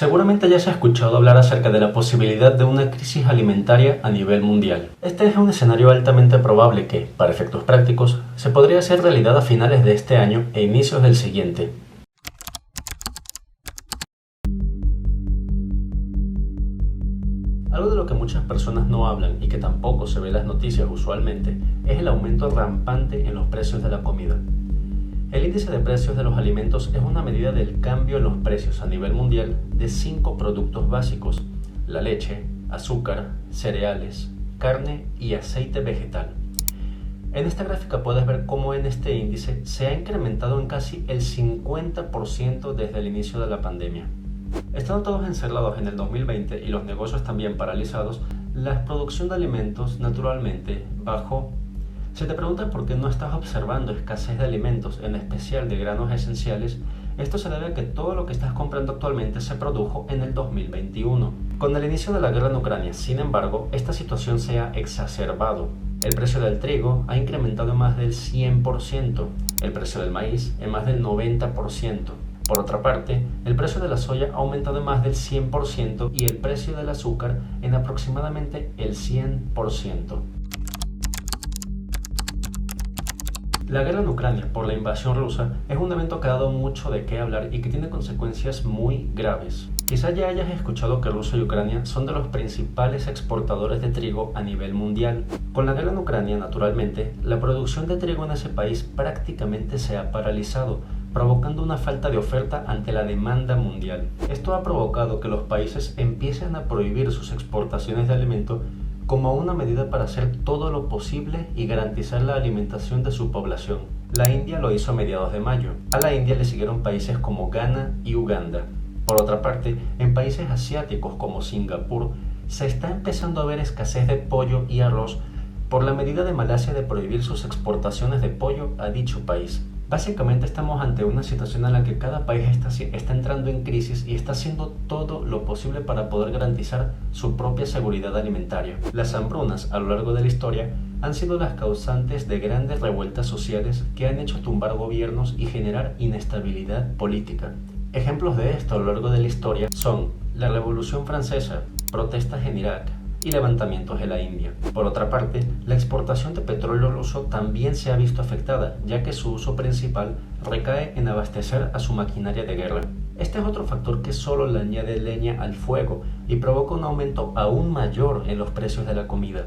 Seguramente ya se ha escuchado hablar acerca de la posibilidad de una crisis alimentaria a nivel mundial. Este es un escenario altamente probable que, para efectos prácticos, se podría hacer realidad a finales de este año e inicios del siguiente. Algo de lo que muchas personas no hablan y que tampoco se ve en las noticias usualmente es el aumento rampante en los precios de la comida. El índice de precios de los alimentos es una medida del cambio en los precios a nivel mundial de 5 productos básicos: la leche, azúcar, cereales, carne y aceite vegetal. En esta gráfica puedes ver cómo en este índice se ha incrementado en casi el 50% desde el inicio de la pandemia. Estando todos encerrados en el 2020 y los negocios también paralizados, la producción de alimentos naturalmente bajó. Si te preguntas por qué no estás observando escasez de alimentos, en especial de granos esenciales, esto se debe a que todo lo que estás comprando actualmente se produjo en el 2021. Con el inicio de la guerra en Ucrania, sin embargo, esta situación se ha exacerbado. El precio del trigo ha incrementado en más del 100%, el precio del maíz en más del 90%. Por otra parte, el precio de la soya ha aumentado en más del 100% y el precio del azúcar en aproximadamente el 100%. La guerra en Ucrania por la invasión rusa es un evento que ha dado mucho de qué hablar y que tiene consecuencias muy graves. Quizá ya hayas escuchado que Rusia y Ucrania son de los principales exportadores de trigo a nivel mundial. Con la guerra en Ucrania, naturalmente, la producción de trigo en ese país prácticamente se ha paralizado, provocando una falta de oferta ante la demanda mundial. Esto ha provocado que los países empiecen a prohibir sus exportaciones de alimentos como una medida para hacer todo lo posible y garantizar la alimentación de su población. La India lo hizo a mediados de mayo. A la India le siguieron países como Ghana y Uganda. Por otra parte, en países asiáticos como Singapur, se está empezando a ver escasez de pollo y arroz por la medida de Malasia de prohibir sus exportaciones de pollo a dicho país. Básicamente estamos ante una situación en la que cada país está entrando en crisis y está haciendo todo lo posible para poder garantizar su propia seguridad alimentaria. Las hambrunas a lo largo de la historia han sido las causantes de grandes revueltas sociales que han hecho tumbar gobiernos y generar inestabilidad política. Ejemplos de esto a lo largo de la historia son la Revolución Francesa, protestas en Irak y levantamientos en la India. Por otra parte, la exportación de petróleo ruso también se ha visto afectada, ya que su uso principal recae en abastecer a su maquinaria de guerra. Este es otro factor que solo le añade leña al fuego y provoca un aumento aún mayor en los precios de la comida.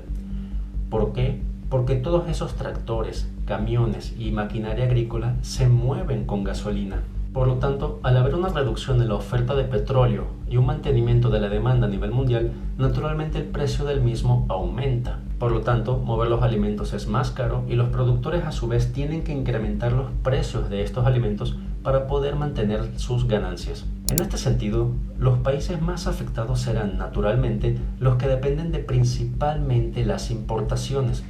¿Por qué? Porque todos esos tractores, camiones y maquinaria agrícola se mueven con gasolina. Por lo tanto, al haber una reducción en la oferta de petróleo y un mantenimiento de la demanda a nivel mundial, naturalmente el precio del mismo aumenta. Por lo tanto, mover los alimentos es más caro y los productores a su vez tienen que incrementar los precios de estos alimentos para poder mantener sus ganancias. En este sentido, los países más afectados serán naturalmente los que dependen de principalmente las importaciones.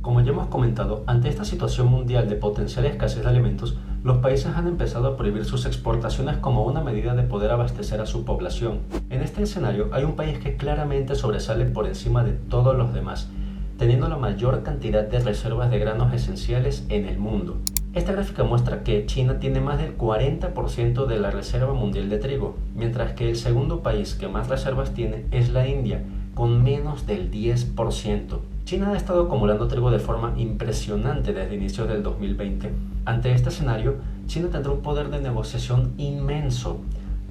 Como ya hemos comentado, ante esta situación mundial de potencial escasez de alimentos, los países han empezado a prohibir sus exportaciones como una medida de poder abastecer a su población. En este escenario hay un país que claramente sobresale por encima de todos los demás, teniendo la mayor cantidad de reservas de granos esenciales en el mundo. Esta gráfica muestra que China tiene más del 40% de la reserva mundial de trigo, mientras que el segundo país que más reservas tiene es la India, con menos del 10%. China ha estado acumulando trigo de forma impresionante desde inicios del 2020. Ante este escenario, China tendrá un poder de negociación inmenso.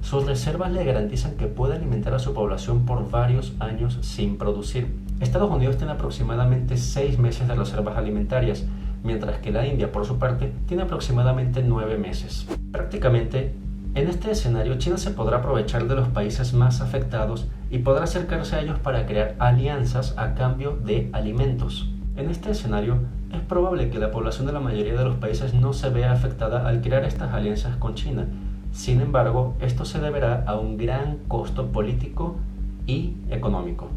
Sus reservas le garantizan que puede alimentar a su población por varios años sin producir. Estados Unidos tiene aproximadamente 6 meses de reservas alimentarias, mientras que la India, por su parte, tiene aproximadamente 9 meses. Prácticamente, en este escenario, China se podrá aprovechar de los países más afectados y podrá acercarse a ellos para crear alianzas a cambio de alimentos. En este escenario, es probable que la población de la mayoría de los países no se vea afectada al crear estas alianzas con China. Sin embargo, esto se deberá a un gran costo político y económico.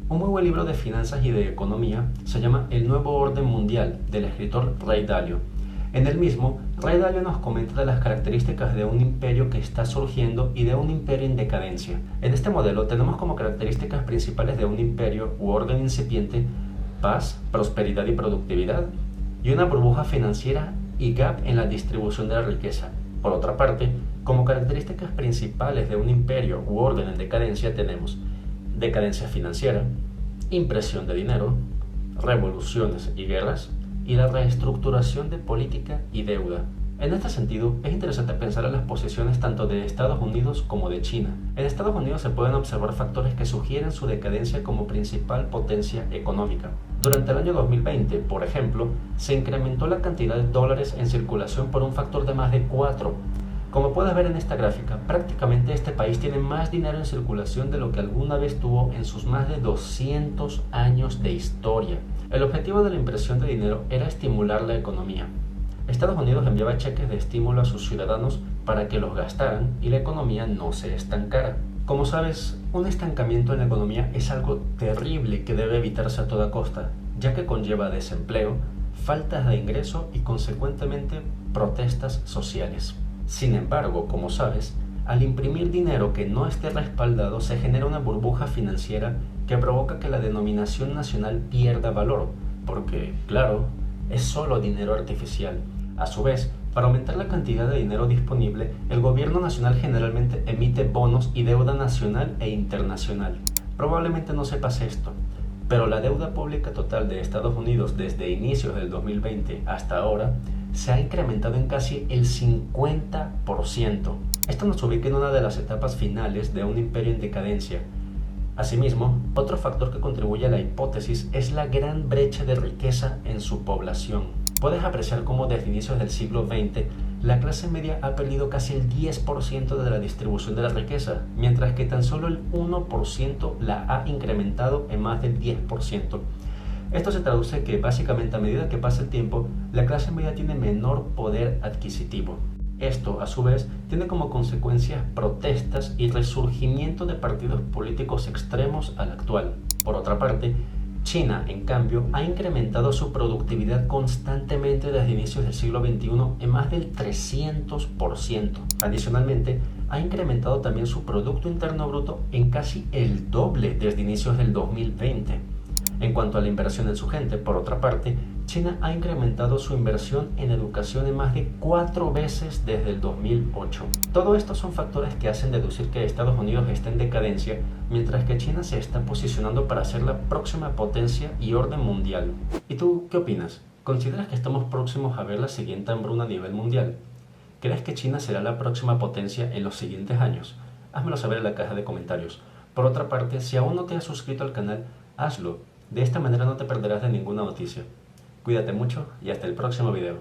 Un muy buen libro de finanzas y de economía se llama El Nuevo Orden Mundial, del escritor Ray Dalio. En el mismo, Ray Dalio nos comenta de las características de un imperio que está surgiendo y de un imperio en decadencia. En este modelo tenemos como características principales de un imperio u orden incipiente paz, prosperidad y productividad, y una burbuja financiera y gap en la distribución de la riqueza. Por otra parte, como características principales de un imperio u orden en decadencia tenemos decadencia financiera, impresión de dinero, revoluciones y guerras, y la reestructuración de política y deuda. En este sentido, es interesante pensar en las posiciones tanto de Estados Unidos como de China. En Estados Unidos se pueden observar factores que sugieren su decadencia como principal potencia económica. Durante el año 2020, por ejemplo, se incrementó la cantidad de dólares en circulación por un factor de más de 4. Como puedes ver en esta gráfica, prácticamente este país tiene más dinero en circulación de lo que alguna vez tuvo en sus más de 200 años de historia. El objetivo de la impresión de dinero era estimular la economía. Estados Unidos enviaba cheques de estímulo a sus ciudadanos para que los gastaran y la economía no se estancara. Como sabes, un estancamiento en la economía es algo terrible que debe evitarse a toda costa, ya que conlleva desempleo, faltas de ingreso y consecuentemente protestas sociales. Sin embargo, como sabes, al imprimir dinero que no esté respaldado se genera una burbuja financiera que provoca que la denominación nacional pierda valor, porque, claro, es solo dinero artificial. A su vez, para aumentar la cantidad de dinero disponible, el gobierno nacional generalmente emite bonos y deuda nacional e internacional. Probablemente no sepas esto, pero la deuda pública total de Estados Unidos desde inicios del 2020 hasta ahora se ha incrementado en casi el 50%. Esto nos ubica en una de las etapas finales de un imperio en decadencia. Asimismo, otro factor que contribuye a la hipótesis es la gran brecha de riqueza en su población. Puedes apreciar cómo desde inicios del siglo XX la clase media ha perdido casi el 10% de la distribución de la riqueza, mientras que tan solo el 1% la ha incrementado en más del 10%. Esto se traduce que básicamente a medida que pasa el tiempo, la clase media tiene menor poder adquisitivo. Esto, a su vez, tiene como consecuencia protestas y resurgimiento de partidos políticos extremos al actual. Por otra parte, China, en cambio, ha incrementado su productividad constantemente desde inicios del siglo XXI en más del 300%. Adicionalmente, ha incrementado también su Producto Interno Bruto en casi el doble desde inicios del 2020. En cuanto a la inversión en su gente, por otra parte, China ha incrementado su inversión en educación en más de 4 veces desde el 2008. Todo esto son factores que hacen deducir que Estados Unidos está en decadencia, mientras que China se está posicionando para ser la próxima potencia y orden mundial. ¿Y tú qué opinas? ¿Consideras que estamos próximos a ver la siguiente hambruna a nivel mundial? ¿Crees que China será la próxima potencia en los siguientes años? Házmelo saber en la caja de comentarios. Por otra parte, si aún no te has suscrito al canal, hazlo. De esta manera no te perderás de ninguna noticia. Cuídate mucho y hasta el próximo video.